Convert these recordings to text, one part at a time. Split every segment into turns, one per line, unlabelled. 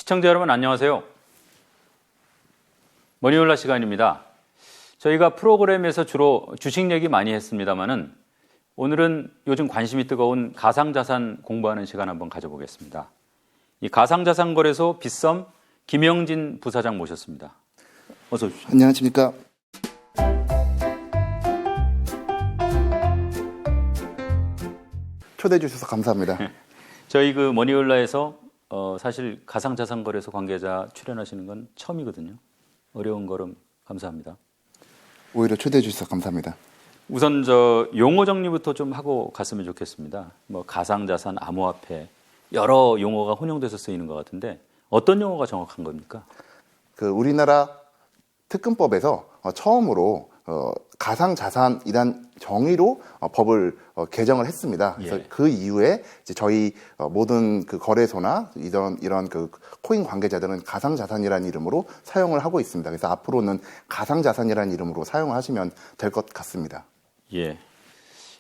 시청자 여러분 안녕하세요. 머니홀라 시간입니다. 저희가 프로그램에서 주로 주식 얘기 많이 했습니다만은 오늘은 요즘 관심이 뜨거운 가상자산 공부하는 시간 한번 가져보겠습니다. 이 가상자산거래소 빗썸 김영진 부사장 모셨습니다. 어서 오십시오.
안녕하십니까. 초대해 주셔서 감사합니다.
저희 그 머니홀라에서 사실 가상자산거래소 관계자 출연하시는 건 처음이거든요. 어려운 걸음 감사합니다.
오히려 초대해 주셔서 감사합니다.
우선 용어 정리부터 좀 하고 갔으면 좋겠습니다. 뭐 가상자산, 암호화폐 여러 용어가 혼용돼서 쓰이는 것 같은데 어떤 용어가 정확한 겁니까?
그 우리나라 특근법에서 처음으로 가상자산이란 정의로 법을 개정을 했습니다. 그래서 그 이후에 이제 저희 모든 그 거래소나 이런 그 코인 관계자들은 가상자산이라는 이름으로 사용을 하고 있습니다. 그래서 앞으로는 가상자산이라는 이름으로 사용하시면 될 것 같습니다.
예.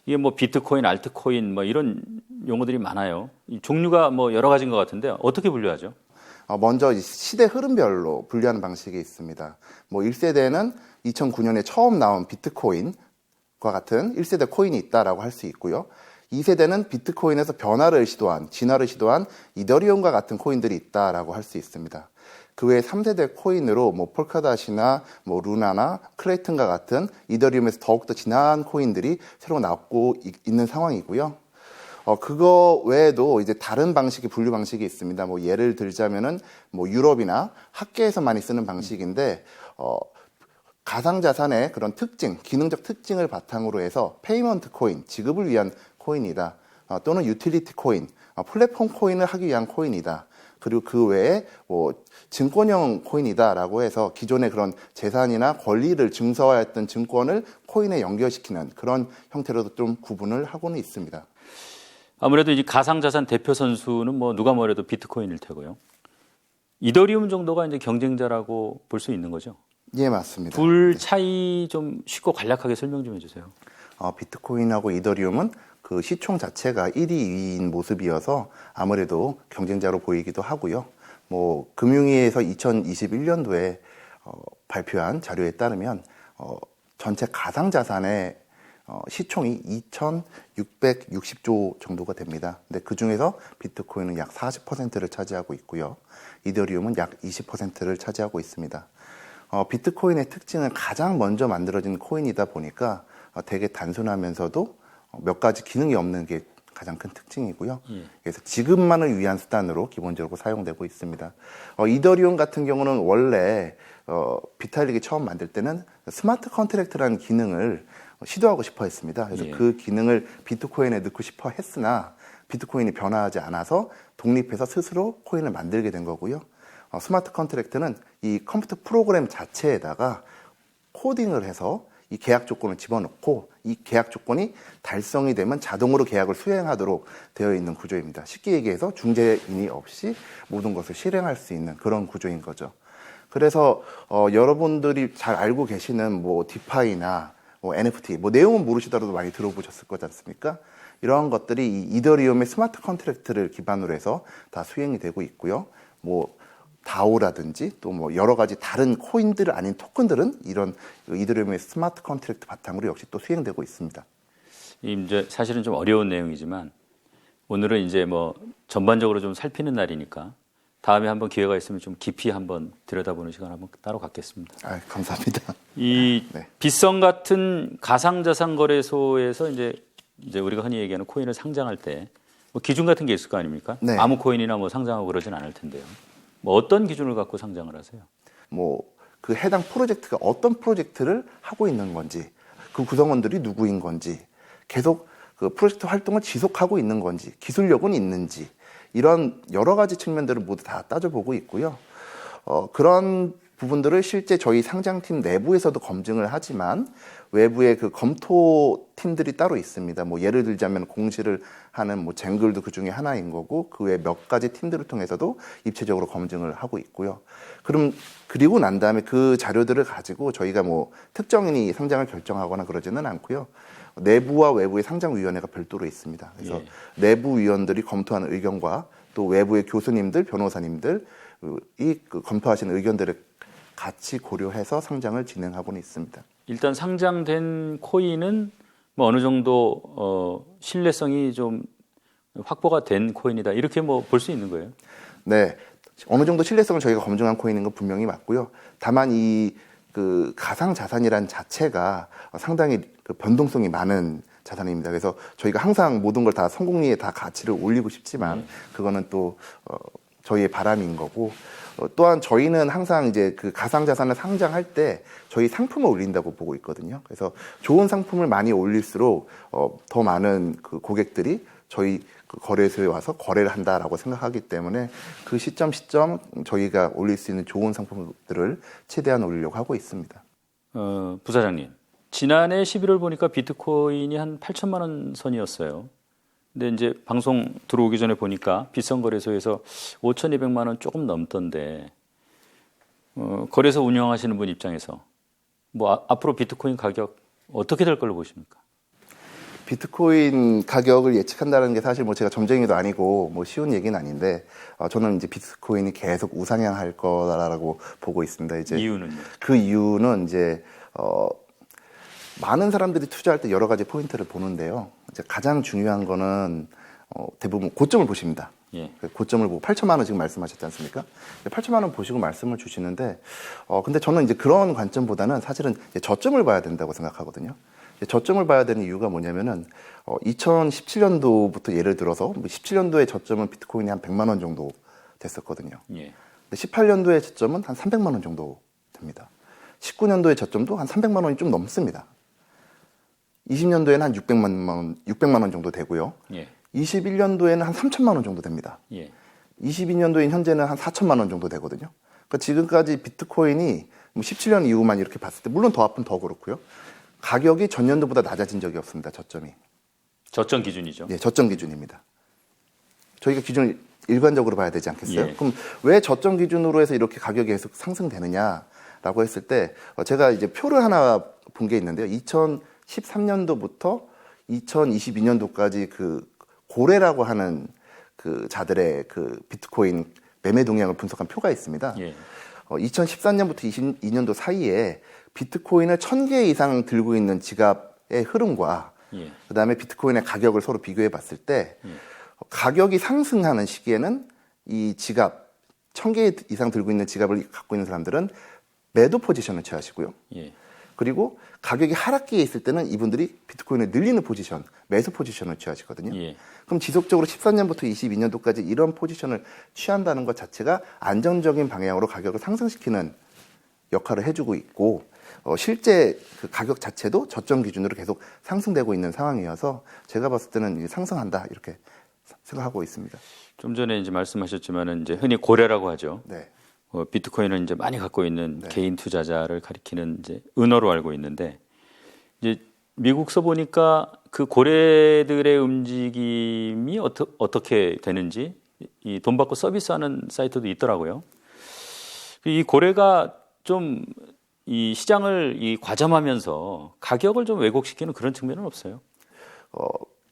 이게 뭐 비트코인, 알트코인 뭐 이런 용어들이 많아요. 이 종류가 뭐 여러 가지인 것 같은데 어떻게 분류하죠?
먼저 시대 흐름별로 분류하는 방식이 있습니다. 뭐 1세대는 2009년에 처음 나온 비트코인과 같은 1세대 코인이 있다라고 할 수 있고요. 2세대는 비트코인에서 진화를 시도한 이더리움과 같은 코인들이 있다라고 할 수 있습니다. 그 외에 3세대 코인으로 뭐 폴카닷이나 뭐 루나나 크레이튼과 같은 이더리움에서 더욱더 진화한 코인들이 새로 나오고 있는 상황이고요. 그거 외에도 이제 다른 분류 방식이 있습니다. 뭐 예를 들자면은 뭐 유럽이나 학계에서 많이 쓰는 방식인데, 가상자산의 그런 기능적 특징을 바탕으로 해서 페이먼트 코인, 지급을 위한 코인이다. 또는 유틸리티 코인, 플랫폼 코인을 하기 위한 코인이다. 그리고 그 외에 뭐 증권형 코인이다라고 해서 기존의 그런 재산이나 권리를 증서화했던 증권을 코인에 연결시키는 그런 형태로도 좀 구분을 하고는 있습니다.
아무래도 이 가상자산 대표 선수는 뭐 누가 뭐래도 비트코인일 테고요. 이더리움 정도가 이제 경쟁자라고 볼 수 있는 거죠?
예, 맞습니다.
둘 차이 좀 쉽고 간략하게 설명 좀 해주세요.
비트코인하고 이더리움은 그 시총 자체가 1위, 2위인 모습이어서 아무래도 경쟁자로 보이기도 하고요. 뭐 금융위에서 2021년도에 발표한 자료에 따르면 전체 가상자산의 시총이 2,660조 정도가 됩니다. 근데 그 중에서 비트코인은 약 40%를 차지하고 있고요. 이더리움은 약 20%를 차지하고 있습니다. 비트코인의 특징은 가장 먼저 만들어진 코인이다 보니까 되게 단순하면서도 몇 가지 기능이 없는 게 가장 큰 특징이고요. 그래서 지급만을 위한 수단으로 기본적으로 사용되고 있습니다. 이더리움 같은 경우는 원래 비탈릭이 처음 만들 때는 스마트 컨트랙트라는 기능을 시도하고 싶어 했습니다. 그래서 그 기능을 비트코인에 넣고 싶어 했으나 비트코인이 변화하지 않아서 독립해서 스스로 코인을 만들게 된 거고요. 스마트 컨트랙트는 이 컴퓨터 프로그램 자체에다가 코딩을 해서 이 계약 조건을 집어넣고 이 계약 조건이 달성이 되면 자동으로 계약을 수행하도록 되어 있는 구조입니다. 쉽게 얘기해서 중재인이 없이 모든 것을 실행할 수 있는 그런 구조인 거죠. 그래서 여러분들이 잘 알고 계시는 뭐 디파이나 뭐 NFT, 뭐 내용은 모르시더라도 많이 들어보셨을 거지 않습니까? 이러한 것들이 이 이더리움의 스마트 컨트랙트를 기반으로 해서 다 수행이 되고 있고요. 뭐 다오라든지 또 뭐 여러 가지 다른 코인들 아닌 토큰들은 이런 이더리움의 스마트 컨트랙트 바탕으로 역시 또 수행되고 있습니다.
이제 사실은 좀 어려운 내용이지만 오늘은 이제 뭐 전반적으로 좀 살피는 날이니까 다음에 한번 기회가 있으면 좀 깊이 한번 들여다보는 시간 한번 따로 갖겠습니다.
감사합니다.
이 빗썸 같은 가상자산 거래소에서 이제 우리가 흔히 얘기하는 코인을 상장할 때 뭐 기준 같은 게 있을 거 아닙니까?
네.
아무 코인이나 뭐 상장하고 그러진 않을 텐데요. 뭐 어떤 기준을 갖고 상장을 하세요?
뭐 그 해당 프로젝트가 어떤 프로젝트를 하고 있는 건지, 그 구성원들이 누구인 건지, 계속 그 프로젝트 활동을 지속하고 있는 건지, 기술력은 있는지, 이런 여러 가지 측면들을 모두 다 따져보고 있고요. 그런 부분들을 실제 저희 상장팀 내부에서도 검증을 하지만 외부의 그 검토 팀들이 따로 있습니다. 뭐 예를 들자면 공시를 하는 뭐 쟁글도 그 중에 하나인 거고 그 외 몇 가지 팀들을 통해서도 입체적으로 검증을 하고 있고요. 그리고 난 다음에 그 자료들을 가지고 저희가 뭐 특정인이 상장을 결정하거나 그러지는 않고요. 내부와 외부의 상장위원회가 별도로 있습니다. 그래서 내부 위원들이 검토하는 의견과 또 외부의 교수님들, 변호사님들, 검토하신 의견들을 같이 고려해서 상장을 진행하고는 있습니다.
일단 상장된 코인은 뭐 어느 정도 신뢰성이 좀 확보가 된 코인이다 이렇게 뭐 볼 수 있는 거예요?
네, 어느 정도 신뢰성을 저희가 검증한 코인인 건 분명히 맞고요. 다만 그 가상 자산이란 자체가 상당히 그 변동성이 많은 자산입니다. 그래서 저희가 항상 모든 걸 다 성공리에 다 가치를 올리고 싶지만 그거는 또 저희의 바람인 거고, 또한 저희는 항상 이제 그 가상 자산을 상장할 때 저희 상품을 올린다고 보고 있거든요. 그래서 좋은 상품을 많이 올릴수록 더 많은 그 고객들이 저희 그 거래소에 와서 거래를 한다라고 생각하기 때문에 그 시점 저희가 올릴 수 있는 좋은 상품들을 최대한 올리려고 하고 있습니다.
부사장님, 지난해 11월 보니까 비트코인이 한 8천만 원 선이었어요. 근데 이제 방송 들어오기 전에 보니까 빗성거래소에서 5,200만 원 조금 넘던데, 거래소 운영하시는 분 입장에서 뭐 앞으로 비트코인 가격 어떻게 될 걸로 보십니까?
비트코인 가격을 예측한다는 게 사실 뭐 제가 점쟁이도 아니고 뭐 쉬운 얘기는 아닌데, 저는 이제 비트코인이 계속 우상향할 거라고 보고 있습니다. 이제
이유는요?
그 이유는 이제 많은 사람들이 투자할 때 여러 가지 포인트를 보는데요. 이제 가장 중요한 거는 대부분 고점을 보십니다.
예.
고점을 보고 8천만 원 지금 말씀하셨지 않습니까? 8천만 원 보시고 말씀을 주시는데, 근데 저는 이제 그런 관점보다는 사실은 이제 저점을 봐야 된다고 생각하거든요. 저점을 봐야 되는 이유가 뭐냐면은 2017년도부터 예를 들어서 17년도에 저점은 비트코인이 한 100만 원 정도 됐었거든요.
예.
근데 18년도에 저점은 한 300만 원 정도 됩니다. 19년도에 저점도 한 300만 원이 좀 넘습니다. 20년도에는 한 600만 원 정도 되고요.
예.
21년도에는 한 3천만 원 정도 됩니다.
예.
22년도엔 현재는 한 4천만 원 정도 되거든요. 그러니까 지금까지 비트코인이 17년 이후만 이렇게 봤을 때, 물론 더 앞은 더 그렇고요. 가격이 전년도보다 낮아진 적이 없습니다. 저점이.
저점 기준이죠.
예, 저점 기준입니다. 저희가 기준을 일관적으로 봐야 되지 않겠어요?
예.
그럼 왜 저점 기준으로 해서 이렇게 가격이 계속 상승되느냐라고 했을 때, 제가 이제 표를 하나 본 게 있는데요. 2013년도부터 2022년도까지 그 고래라고 하는 그 자들의 그 비트코인 매매 동향을 분석한 표가 있습니다.
예.
2014년부터 22년도 사이에 비트코인을 1000개 이상 들고 있는 지갑의 흐름과
예.
그다음에 비트코인의 가격을 서로 비교해 봤을 때,
예.
가격이 상승하는 시기에는 이 지갑 1000개 이상 들고 있는 지갑을 갖고 있는 사람들은 매도 포지션을 취하시고요.
예.
그리고 가격이 하락기에 있을 때는 이분들이 비트코인을 늘리는 포지션, 매수 포지션을 취하시거든요.
예.
그럼 지속적으로 14년부터 22년도까지 이런 포지션을 취한다는 것 자체가 안정적인 방향으로 가격을 상승시키는 역할을 해주고 있고, 실제 그 가격 자체도 저점 기준으로 계속 상승되고 있는 상황이어서 제가 봤을 때는 상승한다 이렇게 생각하고 있습니다.
좀 전에 이제 말씀하셨지만은 이제 흔히 고래라고 하죠.
네.
비트코인을 이제 많이 갖고 있는
네.
개인 투자자를 가리키는 이제 은어로 알고 있는데, 이제 미국서 보니까 그 고래들의 움직임이 어떻게 되는지 이 돈 받고 서비스하는 사이트도 있더라고요. 이 고래가 좀 이 시장을 과점하면서 가격을 좀 왜곡시키는 그런 측면은 없어요?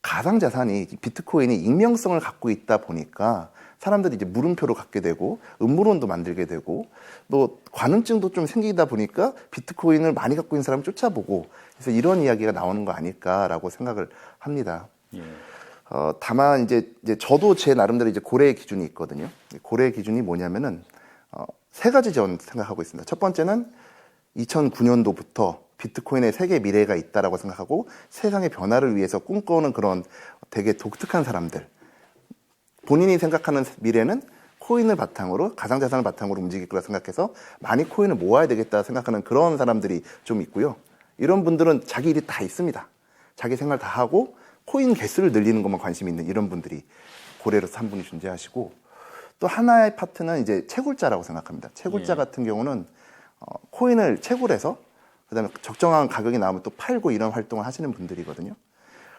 가상 자산이 비트코인이 익명성을 갖고 있다 보니까 사람들이 이제 물음표로 갖게 되고 음모론도 만들게 되고 또 관음증도 좀 생기다 보니까 비트코인을 많이 갖고 있는 사람을 쫓아보고, 그래서 이런 이야기가 나오는 거 아닐까라고 생각을 합니다.
예.
다만 이제 저도 제 나름대로 이제 고래의 기준이 있거든요. 고래의 기준이 뭐냐면은 세 가지 전 생각하고 있습니다. 첫 번째는 2009년도부터 비트코인의 세계 미래가 있다라고 생각하고 세상의 변화를 위해서 꿈꿔오는 그런 되게 독특한 사람들, 본인이 생각하는 미래는 코인을 바탕으로, 가상자산을 바탕으로 움직일 거라 생각해서 많이 코인을 모아야 되겠다 생각하는 그런 사람들이 좀 있고요. 이런 분들은 자기 일이 다 있습니다. 자기 생활 다 하고 코인 개수를 늘리는 것만 관심이 있는 이런 분들이 고래로서 한 분이 존재하시고, 또 하나의 파트는 이제 채굴자라고 생각합니다. 채굴자
예.
같은 경우는 코인을 채굴해서 그다음에 적정한 가격이 나오면 또 팔고 이런 활동을 하시는 분들이거든요.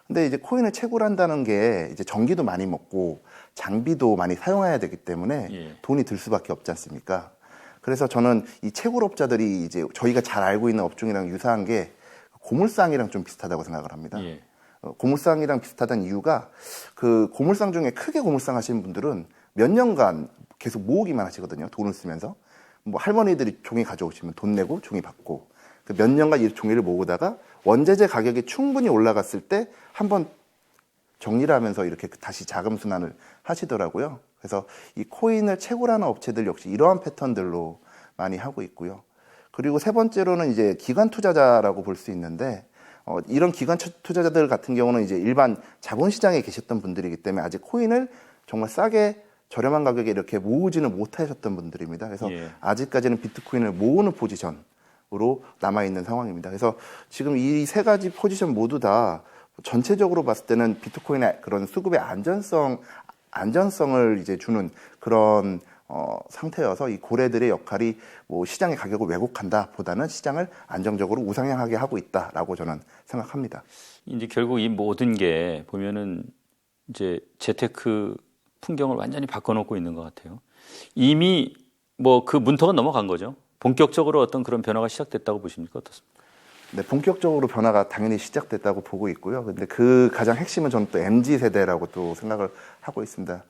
근데 이제 코인을 채굴한다는 게 이제 전기도 많이 먹고 장비도 많이 사용해야 되기 때문에
예.
돈이 들 수밖에 없지 않습니까? 그래서 저는 이 채굴업자들이 이제 저희가 잘 알고 있는 업종이랑 유사한 게 고물상이랑 좀 비슷하다고 생각을 합니다.
예.
고물상이랑 비슷하다는 이유가, 그 고물상 중에 크게 고물상 하시는 분들은 몇 년간 계속 모으기만 하시거든요. 돈을 쓰면서. 뭐 할머니들이 종이 가져오시면 돈 내고 종이 받고 몇 년간 이 종이를 모으다가 원재재 가격이 충분히 올라갔을 때 한번 정리를 하면서 이렇게 다시 자금 순환을 하시더라고요. 그래서 이 코인을 채굴하는 업체들 역시 이러한 패턴들로 많이 하고 있고요. 그리고 세 번째로는 이제 기관 투자자라고 볼 수 있는데 이런 기관 투자자들 같은 경우는 이제 일반 자본시장에 계셨던 분들이기 때문에 아직 코인을 정말 싸게 저렴한 가격에 이렇게 모으지는 못하셨던 분들입니다. 그래서 아직까지는 비트코인을 모으는 포지션으로 남아있는 상황입니다. 그래서 지금 이 세 가지 포지션 모두 다 전체적으로 봤을 때는 비트코인의 그런 수급의 안전성을 이제 주는 그런 상태여서 이 고래들의 역할이 뭐 시장의 가격을 왜곡한다 보다는 시장을 안정적으로 우상향하게 하고 있다라고 저는 생각합니다.
이제 결국 이 모든 게 보면은 이제 재테크 풍경을 완전히 바꿔놓고 있는 것 같아요. 이미 뭐 그 문턱은 넘어간 거죠. 본격적으로 어떤 그런 변화가 시작됐다고 보십니까? 어떻습니까?
네, 본격적으로 변화가 당연히 시작됐다고 보고 있고요. 근데 그 가장 핵심은 저는 또 MZ 세대라고 또 생각을 하고 있습니다.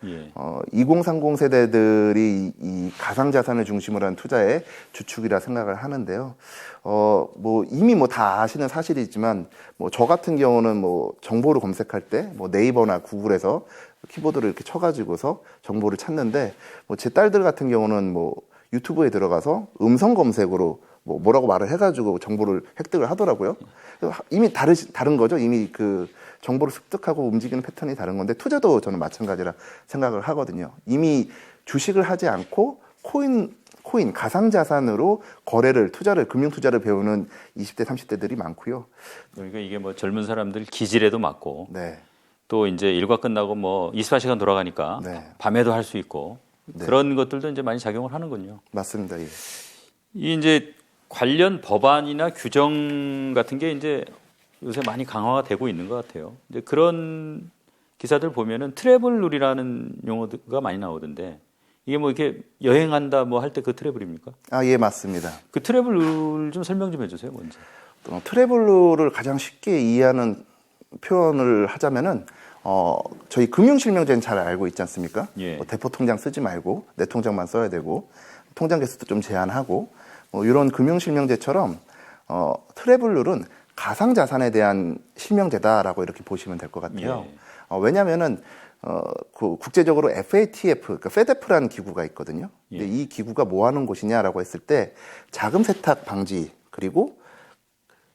2030 세대들이 이 가상 자산을 중심으로 한 투자의 주축이라 생각을 하는데요. 뭐 이미 뭐 다 아시는 사실이지만 뭐 저 같은 경우는 뭐 정보를 검색할 때 뭐 네이버나 구글에서 키보드를 이렇게 쳐가지고서 정보를 찾는데 뭐 제 딸들 같은 경우는 뭐 유튜브에 들어가서 음성 검색으로 뭐라고 말을 해가지고 정보를 획득을 하더라고요. 이미 다른 거죠. 이미 그 정보를 습득하고 움직이는 패턴이 다른 건데 투자도 저는 마찬가지라 생각을 하거든요. 이미 주식을 하지 않고 코인 가상자산으로 투자를 금융 투자를 배우는 20대 30대들이 많고요.
그러니까 이게 뭐 젊은 사람들 기질에도 맞고
네.
또 이제 일과 끝나고 뭐 24시간 돌아가니까
네.
밤에도 할 수 있고
네.
그런 것들도 이제 많이 작용을 하는군요.
맞습니다. 예.
이 이제 관련 법안이나 규정 같은 게 이제 요새 많이 강화가 되고 있는 것 같아요. 이제 그런 기사들 보면은 트래블룰이라는 용어가 많이 나오던데 이게 뭐 이렇게 여행한다 뭐 할 때 그 트래블입니까?
예, 맞습니다.
그 트래블룰 좀 설명 좀 해주세요, 먼저.
트래블룰을 가장 쉽게 이해하는 표현을 하자면은 저희 금융실명제는 잘 알고 있지 않습니까?
예.
대포 통장 쓰지 말고 내 통장만 써야 되고 통장 개수도 좀 제한하고 이런 금융실명제처럼 트래블룰은 가상자산에 대한 실명제다라고 이렇게 보시면 될 것 같아요.
예.
왜냐하면은 그 국제적으로 FATF, 그러니까 페데프라는 기구가 있거든요.
예.
근데 이 기구가 뭐 하는 곳이냐라고 했을 때 자금 세탁 방지 그리고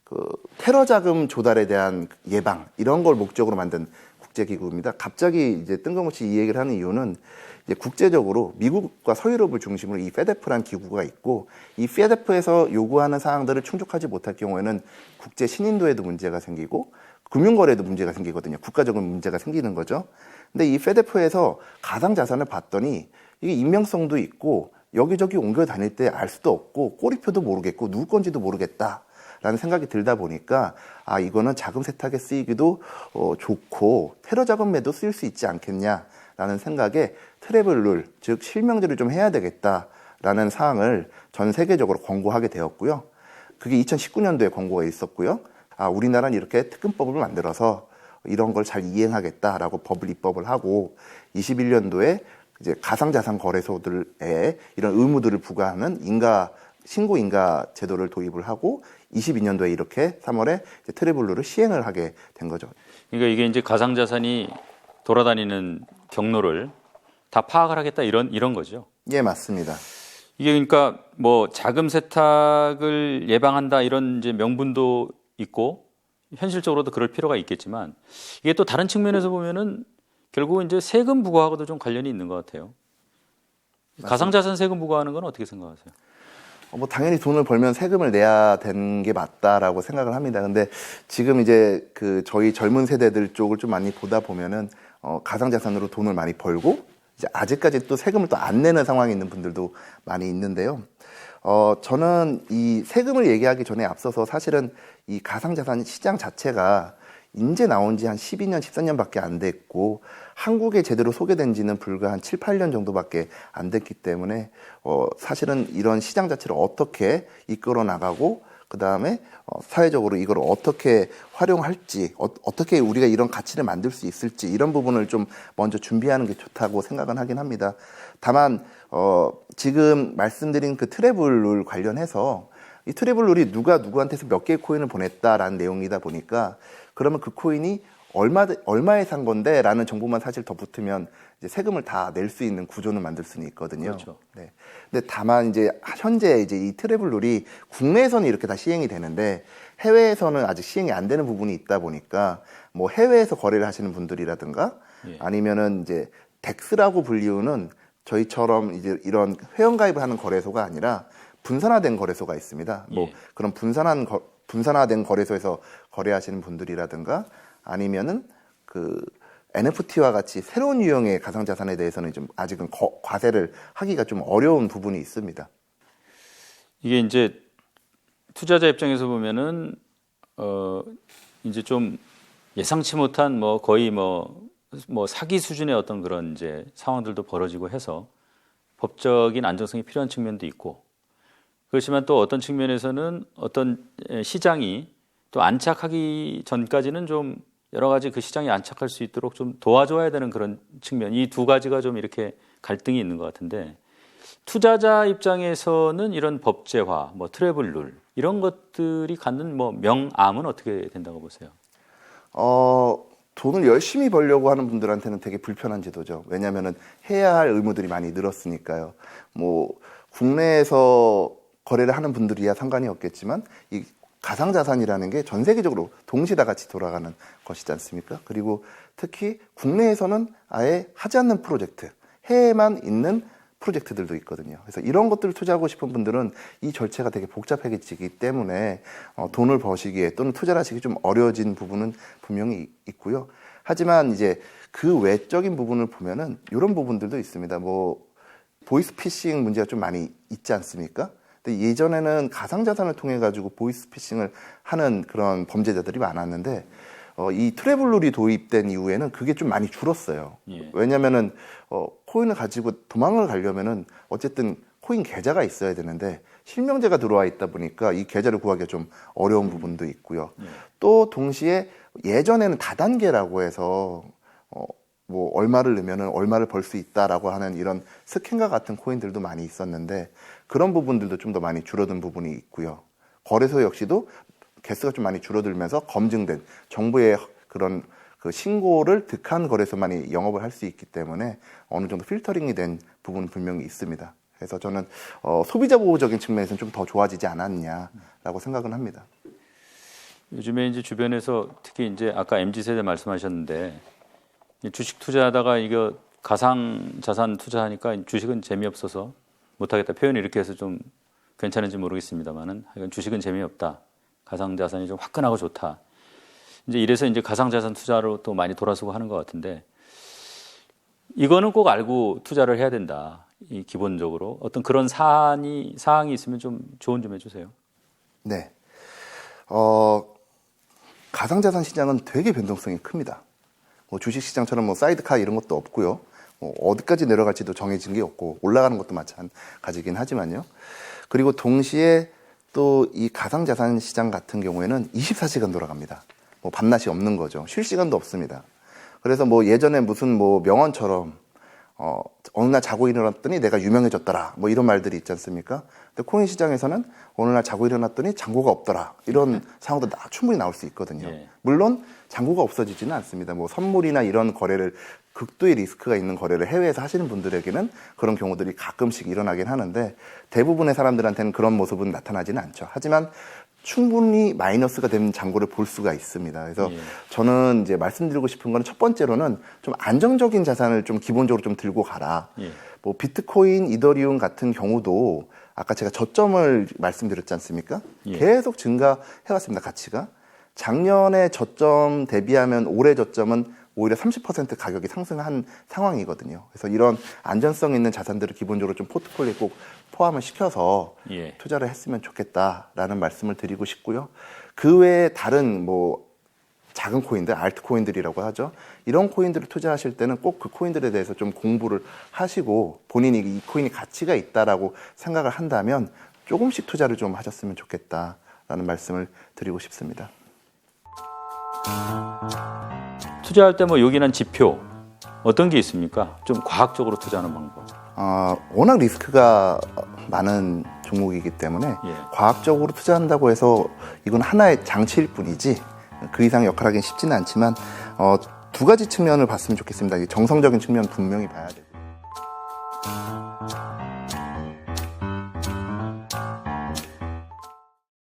그 테러 자금 조달에 대한 예방 이런 걸 목적으로 만든 국제기구입니다. 갑자기 이제 뜬금없이 이 얘기를 하는 이유는 이제 국제적으로 미국과 서유럽을 중심으로 이 페데프라는 기구가 있고 이 페데프에서 요구하는 사항들을 충족하지 못할 경우에는 국제 신인도에도 문제가 생기고 금융거래에도 문제가 생기거든요. 국가적인 문제가 생기는 거죠. 근데 이 페데프에서 가상자산을 봤더니 이게 익명성도 있고 여기저기 옮겨 다닐 때 알 수도 없고 꼬리표도 모르겠고 누구 건지도 모르겠다. 라는 생각이 들다 보니까 이거는 자금 세탁에 쓰이기도 좋고 테러 자금에도 쓰일 수 있지 않겠냐라는 생각에 트래블룰, 즉 실명제를 좀 해야 되겠다라는 사항을 전 세계적으로 권고하게 되었고요. 그게 2019년도에 권고가 있었고요. 우리나라는 이렇게 특근법을 만들어서 이런 걸 잘 이행하겠다라고 법을 입법을 하고 21년도에 이제 가상자산 거래소들에 이런 의무들을 부과하는 신고 인가 제도를 도입을 하고 22년도에 이렇게 3월에 트래블룰을 시행을 하게 된 거죠.
그러니까 이게 이제 가상자산이 돌아다니는 경로를 다 파악을 하겠다 이런 거죠.
예, 맞습니다.
이게 그러니까 뭐 자금 세탁을 예방한다 이런 이제 명분도 있고 현실적으로도 그럴 필요가 있겠지만 이게 또 다른 측면에서 보면은 결국은 이제 세금 부과하고도 좀 관련이 있는 것 같아요. 맞습니다. 가상자산 세금 부과하는 건 어떻게 생각하세요?
당연히 돈을 벌면 세금을 내야 되는 게 맞다라고 생각을 합니다. 근데 지금 이제 저희 젊은 세대들 쪽을 좀 많이 보다 보면은 가상자산으로 돈을 많이 벌고 이제 아직까지 또 세금을 또 안 내는 상황에 있는 분들도 많이 있는데요. 저는 이 세금을 얘기하기 전에 앞서서 사실은 이 가상자산 시장 자체가 인제 나온 지 한 12년, 14년밖에 안 됐고 한국에 제대로 소개된 지는 불과 한 7, 8년 정도밖에 안 됐기 때문에 사실은 이런 시장 자체를 어떻게 이끌어 나가고 그다음에 사회적으로 이걸 어떻게 활용할지 어떻게 우리가 이런 가치를 만들 수 있을지 이런 부분을 좀 먼저 준비하는 게 좋다고 생각은 하긴 합니다. 다만 지금 말씀드린 그 트래블 룰 관련해서 이 트래블 룰이 누가 누구한테서 몇 개의 코인을 보냈다라는 내용이다 보니까 그러면 그 코인이 얼마에 산 건데 라는 정보만 사실 더 붙으면 이제 세금을 다 낼 수 있는 구조는 만들 수는 있거든요.
그렇죠.
네. 근데 다만 이제 현재 이제 이 트래블 룰이 국내에서는 이렇게 다 시행이 되는데 해외에서는 아직 시행이 안 되는 부분이 있다 보니까 뭐 해외에서 거래를 하시는 분들이라든가
예.
아니면은 이제 덱스라고 불리우는 저희처럼 이제 이런 회원가입을 하는 거래소가 아니라 분산화된 거래소가 있습니다. 뭐
예.
그런 분산화된 거래소에서 거래하시는 분들이라든가 아니면은 그 NFT와 같이 새로운 유형의 가상자산에 대해서는 좀 아직은 과세를 하기가 좀 어려운 부분이 있습니다.
이게 이제 투자자 입장에서 보면은 이제 좀 예상치 못한 뭐 거의 뭐 사기 수준의 어떤 그런 이제 상황들도 벌어지고 해서 법적인 안정성이 필요한 측면도 있고, 그렇지만 또 어떤 측면에서는 어떤 시장이 또 안착하기 전까지는 좀 여러 가지 그 시장이 안착할 수 있도록 좀 도와줘야 되는 그런 측면, 이 두 가지가 좀 이렇게 갈등이 있는 것 같은데, 투자자 입장에서는 이런 법제화, 뭐 트래블 룰 이런 것들이 갖는 뭐 명암은 어떻게 된다고 보세요?
돈을 열심히 벌려고 하는 분들한테는 되게 불편한 제도죠. 왜냐하면은 해야 할 의무들이 많이 늘었으니까요. 뭐 국내에서 거래를 하는 분들이야 상관이 없겠지만 이 가상자산이라는 게 전 세계적으로 동시에 다 같이 돌아가는 것이지 않습니까? 그리고 특히 국내에서는 아예 하지 않는 프로젝트, 해외에만 있는 프로젝트들도 있거든요. 그래서 이런 것들을 투자하고 싶은 분들은 이 절차가 되게 복잡해지기 때문에 돈을 버시기에 또는 투자를 하시기 좀 어려워진 부분은 분명히 있고요. 하지만 이제 그 외적인 부분을 보면은 이런 부분들도 있습니다. 뭐 보이스피싱 문제가 좀 많이 있지 않습니까? 근데 예전에는 가상자산을 통해 가지고 보이스피싱을 하는 그런 범죄자들이 많았는데 이 트래블 룰이 도입된 이후에는 그게 좀 많이 줄었어요.
예.
왜냐면은 코인을 가지고 도망을 가려면은 어쨌든 코인 계좌가 있어야 되는데 실명제가 들어와 있다 보니까 이 계좌를 구하기가 좀 어려운 부분도 있고요. 또 동시에 예전에는 다단계라고 해서 뭐 얼마를 넣으면은 얼마를 벌 수 있다라고 하는 이런 스캔과 같은 코인들도 많이 있었는데 그런 부분들도 좀 더 많이 줄어든 부분이 있고요. 거래소 역시도 개수가 좀 많이 줄어들면서 검증된 정부의 그런 그 신고를 득한 거래소만이 영업을 할 수 있기 때문에 어느 정도 필터링이 된 부분은 분명히 있습니다. 그래서 저는 소비자 보호적인 측면에서는 좀 더 좋아지지 않았냐라고 생각은 합니다.
요즘에 이제 주변에서 특히 이제 아까 MZ 세대 말씀하셨는데 주식 투자하다가 이거 가상 자산 투자하니까 주식은 재미없어서 못하겠다, 표현을 이렇게 해서 좀 괜찮은지 모르겠습니다만은 하여간 주식은 재미없다, 가상 자산이 좀 화끈하고 좋다, 이제 이래서 이제 가상 자산 투자로 또 많이 돌아서고 하는 것 같은데, 이거는 꼭 알고 투자를 해야 된다. 이 기본적으로 어떤 그런 사항이 있으면 좀 조언 좀 해주세요.
네, 가상자산 시장은 되게 변동성이 큽니다. 뭐 주식 시장처럼 뭐 사이드카 이런 것도 없고요. 뭐 어디까지 내려갈지도 정해진 게 없고 올라가는 것도 마찬가지긴 하지만요. 그리고 동시에 또 이 가상자산 시장 같은 경우에는 24시간 돌아갑니다. 뭐 밤낮이 없는 거죠. 쉴 시간도 없습니다. 그래서 뭐 예전에 무슨 뭐 명언처럼 어느 날 자고 일어났더니 내가 유명해졌더라, 뭐 이런 말들이 있지 않습니까? 근데 코인 시장에서는 어느 날 자고 일어났더니 잔고가 없더라, 이런 상황도 충분히 나올 수 있거든요.
예.
물론 잔고가 없어지지는 않습니다. 뭐 선물이나 이런 거래를, 극도의 리스크가 있는 거래를 해외에서 하시는 분들에게는 그런 경우들이 가끔씩 일어나긴 하는데 대부분의 사람들한테는 그런 모습은 나타나지는 않죠. 하지만 충분히 마이너스가 된 잔고를 볼 수가 있습니다. 그래서 저는 이제 말씀드리고 싶은 건 첫 번째로는 좀 안정적인 자산을 좀 기본적으로 좀 들고 가라. 뭐 비트코인, 이더리움 같은 경우도 아까 제가 저점을 말씀드렸지 않습니까? 계속 증가해왔습니다, 가치가. 작년에 저점 대비하면 올해 저점은 오히려 30% 가격이 상승한 상황이거든요. 그래서 이런 안전성 있는 자산들을 기본적으로 좀 포트폴리오에 꼭 포함을 시켜서 투자를 했으면 좋겠다라는 말씀을 드리고 싶고요. 그 외에 다른 뭐 작은 코인들, 알트 코인들이라고 하죠. 이런 코인들을 투자하실 때는 꼭 그 코인들에 대해서 좀 공부를 하시고 본인이 이 코인이 가치가 있다라고 생각을 한다면 조금씩 투자를 좀 하셨으면 좋겠다라는 말씀을 드리고 싶습니다.
투자할 때 뭐 요긴한 지표 어떤 게 있습니까? 좀 과학적으로 투자하는 방법.
워낙 리스크가 많은 종목이기 때문에
예.
과학적으로 투자한다고 해서 이건 하나의 장치일 뿐이지 그 이상 역할하기는 쉽지는 않지만 두 가지 측면을 봤으면 좋겠습니다. 정성적인 측면 분명히 봐야 되고.